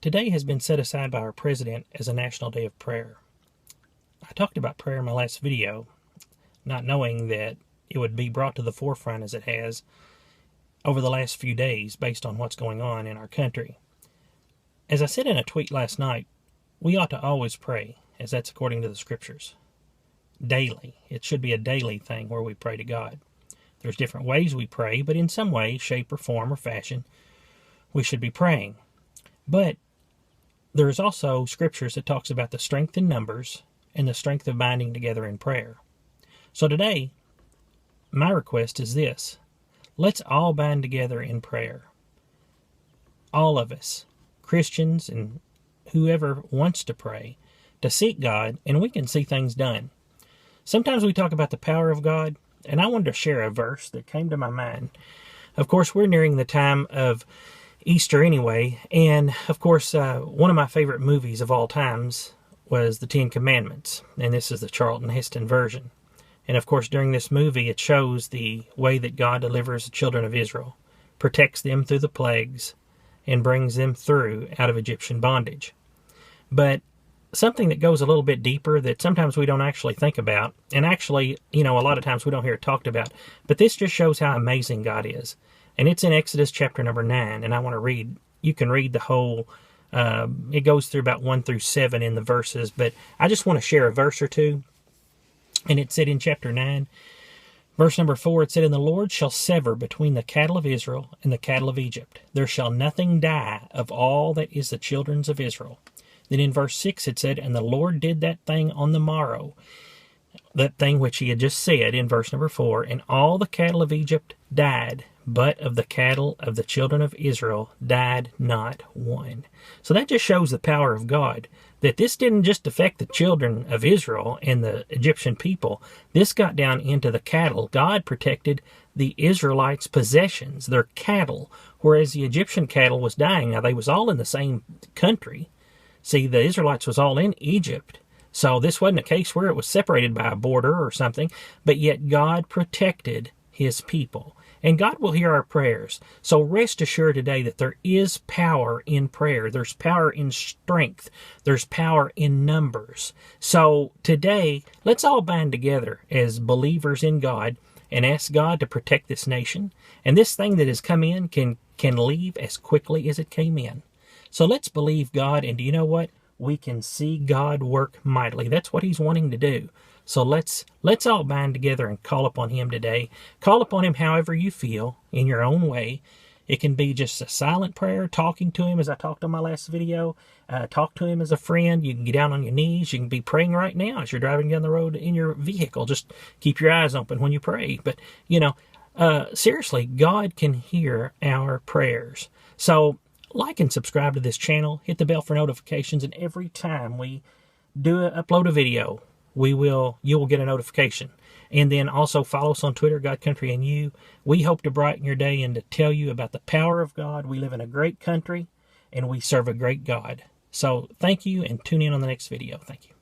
Today has been set aside by our president as a National Day of Prayer. I talked about prayer in my last video, not knowing that it would be brought to the forefront as it has over the last few days based on what's going on in our country. As I said in a tweet last night, we ought to always pray, as that's according to the scriptures. Daily. It should be a daily thing where we pray to God. There's different ways we pray, but in some way, shape or form or fashion, we should be praying. But there's also scriptures that talks about the strength in numbers and the strength of binding together in prayer. So today, my request is this. Let's all bind together in prayer. All of us, Christians and whoever wants to pray, to seek God, and we can see things done. Sometimes we talk about the power of God, and I wanted to share a verse that came to my mind. Of course, we're nearing the time of Easter anyway, and of course, one of my favorite movies of all times was The Ten Commandments, and this is the Charlton Heston version. And of course, during this movie, it shows the way that God delivers the children of Israel, protects them through the plagues, and brings them through out of Egyptian bondage. But something that goes a little bit deeper that sometimes we don't actually think about, and actually, a lot of times we don't hear it talked about, but this just shows how amazing God is. And it's in Exodus chapter number 9, and I want to read, you can read the whole, it goes through about 1 through 7 in the verses, but I just want to share a verse or two. And it said in chapter 9, verse number 4, it said, "And the Lord shall sever between the cattle of Israel and the cattle of Egypt. There shall nothing die of all that is the children of Israel." Then in verse 6 it said, "And the Lord did that thing on the morrow," that thing which he had just said in verse number 4, "And all the cattle of Egypt died, but of the cattle of the children of Israel died not one." So that just shows the power of God, that this didn't just affect the children of Israel and the Egyptian people. This got down into the cattle. God protected the Israelites' possessions, their cattle, whereas the Egyptian cattle was dying. Now, they was all in the same country. See, the Israelites was all in Egypt. So this wasn't a case where it was separated by a border or something, but yet God protected his people. And God will hear our prayers. So rest assured today that there is power in prayer. There's power in strength. There's power in numbers. So today, let's all bind together as believers in God and ask God to protect this nation. And this thing that has come in can leave as quickly as it came in. So let's believe God, and do you know what? We can see God work mightily. That's what he's wanting to do. So let's all bind together and call upon him today. Call upon him however you feel, in your own way. It can be just a silent prayer, talking to him as I talked on my last video. Talk to him as a friend. You can get down on your knees. You can be praying right now as you're driving down the road in your vehicle. Just keep your eyes open when you pray. But, seriously, God can hear our prayers. So like and subscribe to this channel. Hit the bell for notifications, and every time we upload a video, you will get a notification. And then also follow us on Twitter, God, Country, and You. We hope to brighten your day and to tell you about the power of God. We live in a great country, and we serve a great God. So thank you, and tune in on the next video. Thank you.